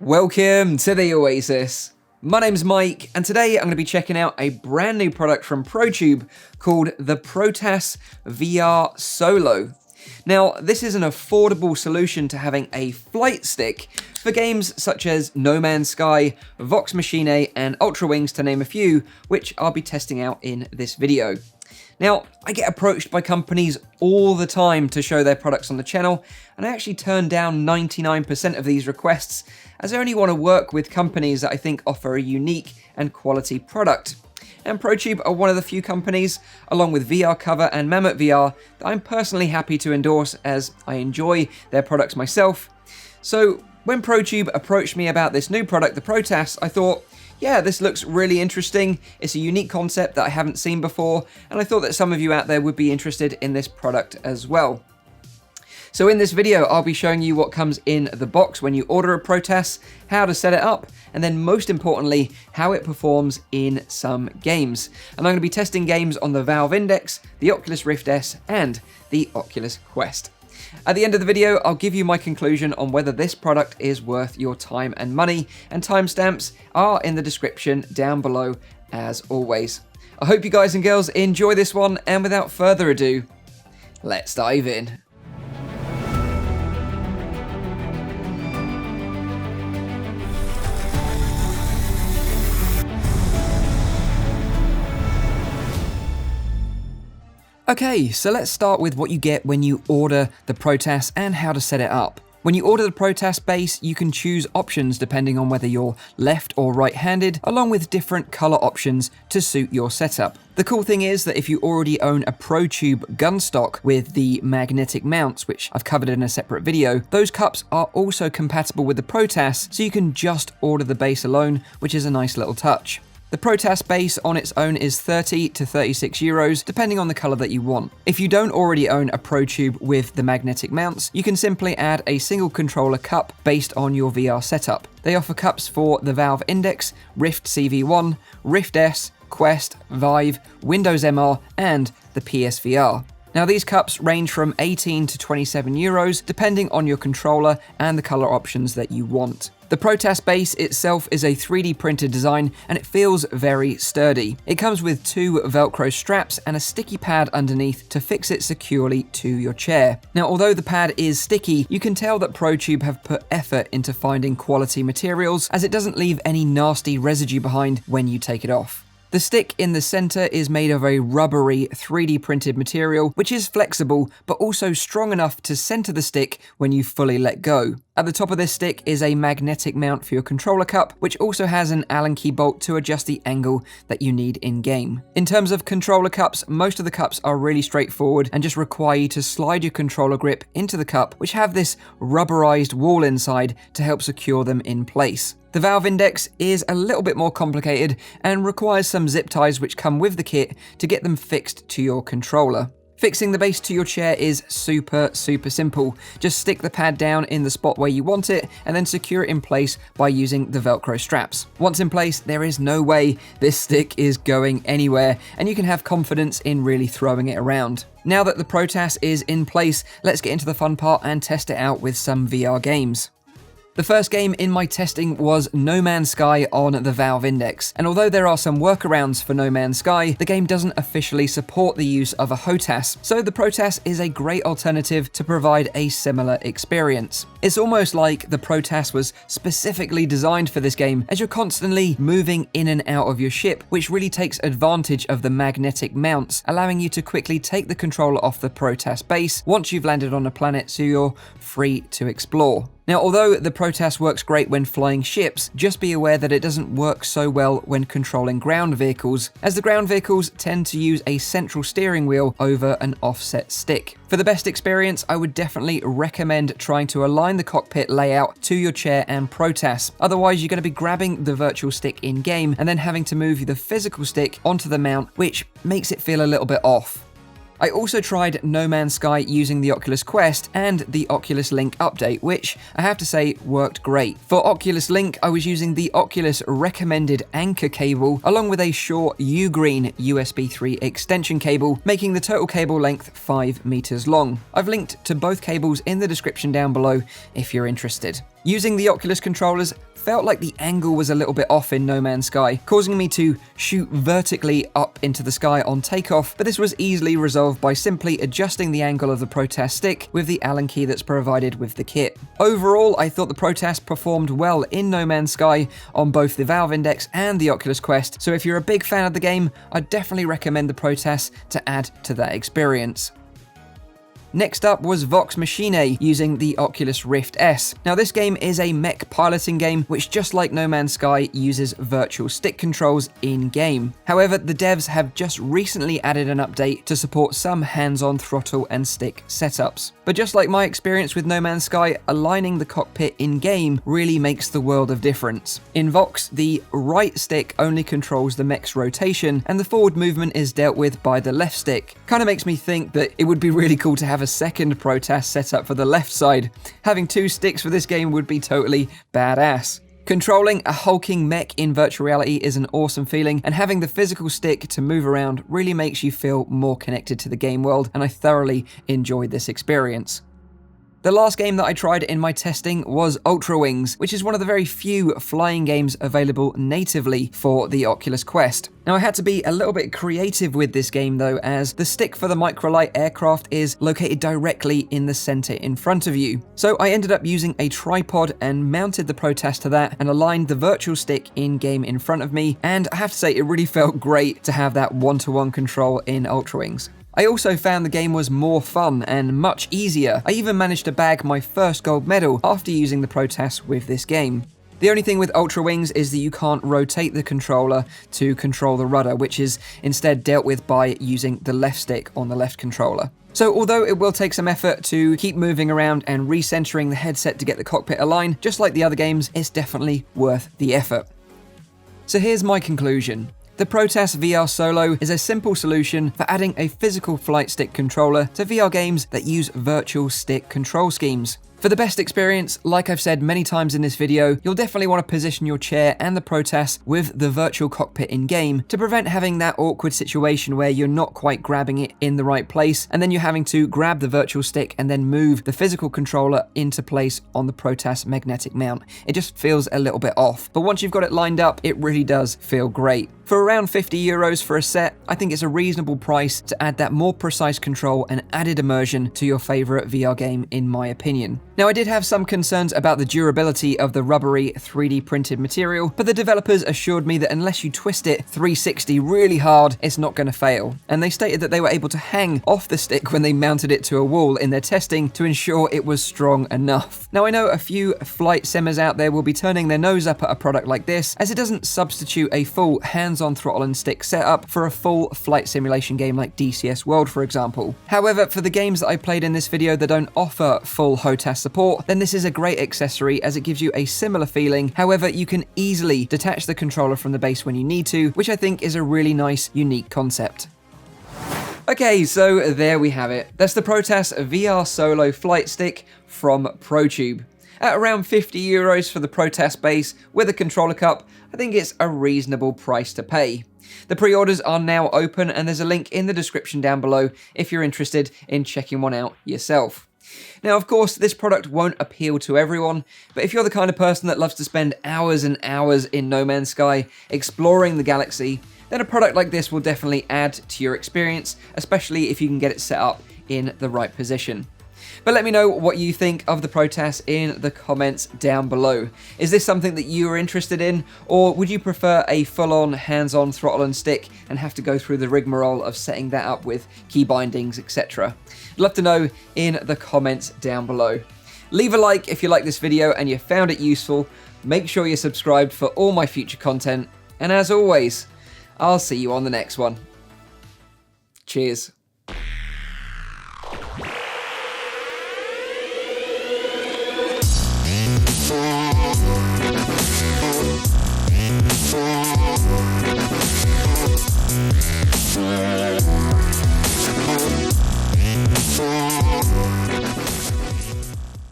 Welcome to the Oasis. My name's Mike, and today I'm going to be checking out a brand new product from ProTube called the Protas VR Solo. Now, this is an affordable solution to having a flight stick for games such as No Man's Sky, Vox Machinae and UltraWings, to name a few, which I'll be testing out in this video. Now, I get approached by companies all the time to show their products on the channel, and I actually turn down 99% of these requests, as I only want to work with companies that I think offer a unique and quality product. And ProTube are one of the few companies, along with VR Cover and Mammoth VR, that I'm personally happy to endorse as I enjoy their products myself. So when ProTube approached me about this new product, the Protas, I thought, yeah, this looks really interesting. It's a unique concept that I haven't seen before, and I thought that some of you out there would be interested in this product as well. So in this video, I'll be showing you what comes in the box when you order a Protas, how to set it up, and then most importantly, how it performs in some games. And I'm going to be testing games on the Valve Index, the Oculus Rift S, and the Oculus Quest. At the end of the video, I'll give you my conclusion on whether this product is worth your time and money, and timestamps are in the description down below as always. I hope you guys and girls enjoy this one, and without further ado, let's dive in. Okay, so let's start with what you get when you order the Protas and how to set it up. When you order the Protas base, you can choose options depending on whether you're left or right-handed, along with different color options to suit your setup. The cool thing is that if you already own a ProTube gun stock with the magnetic mounts, which I've covered in a separate video, those cups are also compatible with the Protas, so you can just order the base alone, which is a nice little touch. The Protas base on its own is 30 to 36 euros, depending on the color that you want. If you don't already own a ProTube with the magnetic mounts, you can simply add a single controller cup based on your VR setup. They offer cups for the Valve Index, Rift CV1, Rift S, Quest, Vive, Windows MR, and the PSVR. Now these cups range from 18 to 27 euros, depending on your controller and the color options that you want. The Protas base itself is a 3D printed design, and it feels very sturdy. It comes with two Velcro straps and a sticky pad underneath to fix it securely to your chair. Now, although the pad is sticky, you can tell that ProTube have put effort into finding quality materials, as it doesn't leave any nasty residue behind when you take it off. The stick in the center is made of a rubbery 3D printed material, which is flexible, but also strong enough to center the stick when you fully let go. At the top of this stick is a magnetic mount for your controller cup, which also has an Allen key bolt to adjust the angle that you need in-game. In terms of controller cups, most of the cups are really straightforward and just require you to slide your controller grip into the cup, which have this rubberized wall inside to help secure them in place. The Valve Index is a little bit more complicated and requires some zip ties which come with the kit to get them fixed to your controller. Fixing the base to your chair is super simple. Just stick the pad down in the spot where you want it and then secure it in place by using the Velcro straps. Once in place, there is no way this stick is going anywhere, and you can have confidence in really throwing it around. Now that the Protas is in place, let's get into the fun part and test it out with some VR games. The first game in my testing was No Man's Sky on the Valve Index, and although there are some workarounds for No Man's Sky, the game doesn't officially support the use of a HOTAS, so the Protas is a great alternative to provide a similar experience. It's almost like the Protas was specifically designed for this game, as you're constantly moving in and out of your ship, which really takes advantage of the magnetic mounts, allowing you to quickly take the controller off the Protas base once you've landed on a planet, so you're free to explore. Now, although the Protas works great when flying ships, just be aware that it doesn't work so well when controlling ground vehicles, as the ground vehicles tend to use a central steering wheel over an offset stick. For the best experience, I would definitely recommend trying to align the cockpit layout to your chair and Protas. Otherwise, you're going to be grabbing the virtual stick in-game and then having to move the physical stick onto the mount, which makes it feel a little bit off. I also tried No Man's Sky using the Oculus Quest and the Oculus Link update, which I have to say worked great. For Oculus Link, I was using the Oculus recommended anchor cable along with a short U-Green USB 3 extension cable, making the total cable length 5 meters long. I've linked to both cables in the description down below if you're interested. Using the Oculus controllers felt like the angle was a little bit off in No Man's Sky, causing me to shoot vertically up into the sky on takeoff, but this was easily resolved by simply adjusting the angle of the Protas stick with the Allen key that's provided with the kit. Overall, I thought the Protas performed well in No Man's Sky on both the Valve Index and the Oculus Quest, so if you're a big fan of the game, I'd definitely recommend the Protas to add to that experience. Next up was Vox Machinae using the Oculus Rift S. Now this game is a mech piloting game which, just like No Man's Sky, uses virtual stick controls in-game. However, the devs have just recently added an update to support some hands-on throttle and stick setups. But just like my experience with No Man's Sky, aligning the cockpit in-game really makes the world of difference. In Vox, the right stick only controls the mech's rotation and the forward movement is dealt with by the left stick. Kinda makes me think that it would be really cool to have a second Protas set up for the left side. Having two sticks for this game would be totally badass. Controlling a hulking mech in virtual reality is an awesome feeling, and having the physical stick to move around really makes you feel more connected to the game world, and I thoroughly enjoyed this experience. The last game that I tried in my testing was UltraWings, which is one of the very few flying games available natively for the Oculus Quest. Now I had to be a little bit creative with this game though, as the stick for the microlight aircraft is located directly in the center in front of you. So I ended up using a tripod and mounted the Protas to that and aligned the virtual stick in-game in front of me, and I have to say it really felt great to have that one-to-one control in UltraWings. I also found the game was more fun and much easier. I even managed to bag my first gold medal after using the Protas with this game. The only thing with UltraWings is that you can't rotate the controller to control the rudder, which is instead dealt with by using the left stick on the left controller. So although it will take some effort to keep moving around and recentering the headset to get the cockpit aligned, just like the other games, it's definitely worth the effort. So here's my conclusion. The Protas VR Solo is a simple solution for adding a physical flight stick controller to VR games that use virtual stick control schemes. For the best experience, like I've said many times in this video, you'll definitely want to position your chair and the Protas with the virtual cockpit in-game to prevent having that awkward situation where you're not quite grabbing it in the right place, and then you're having to grab the virtual stick and then move the physical controller into place on the Protas magnetic mount. It just feels a little bit off, but once you've got it lined up, it really does feel great. For around €50 for a set, I think it's a reasonable price to add that more precise control and added immersion to your favorite VR game, in my opinion. Now, I did have some concerns about the durability of the rubbery 3D printed material, but the developers assured me that unless you twist it 360 really hard, it's not going to fail. And they stated that they were able to hang off the stick when they mounted it to a wall in their testing to ensure it was strong enough. Now, I know a few flight simmers out there will be turning their nose up at a product like this, as it doesn't substitute a full hands-on throttle and stick setup for a full flight simulation game like DCS World, for example. However, for the games that I played in this video that don't offer full HOTAS support, then this is a great accessory as it gives you a similar feeling. However, you can easily detach the controller from the base when you need to, which I think is a really nice, unique concept. Okay, so there we have it. That's the Protas VR Solo flight stick from ProTube. At around €50 for the Protas base with a controller cup, I think it's a reasonable price to pay. The pre-orders are now open and there's a link in the description down below if you're interested in checking one out yourself. Now, of course, this product won't appeal to everyone, but if you're the kind of person that loves to spend hours and hours in No Man's Sky exploring the galaxy, then a product like this will definitely add to your experience, especially if you can get it set up in the right position. But let me know what you think of the Protas in the comments down below. Is this something that you are interested in, or would you prefer a full-on hands-on throttle and stick and have to go through the rigmarole of setting that up with key bindings, etc.? I'd love to know in the comments down below. Leave a like if you like this video and you found it useful. Make sure you're subscribed for all my future content. And as always, I'll see you on the next one. Cheers.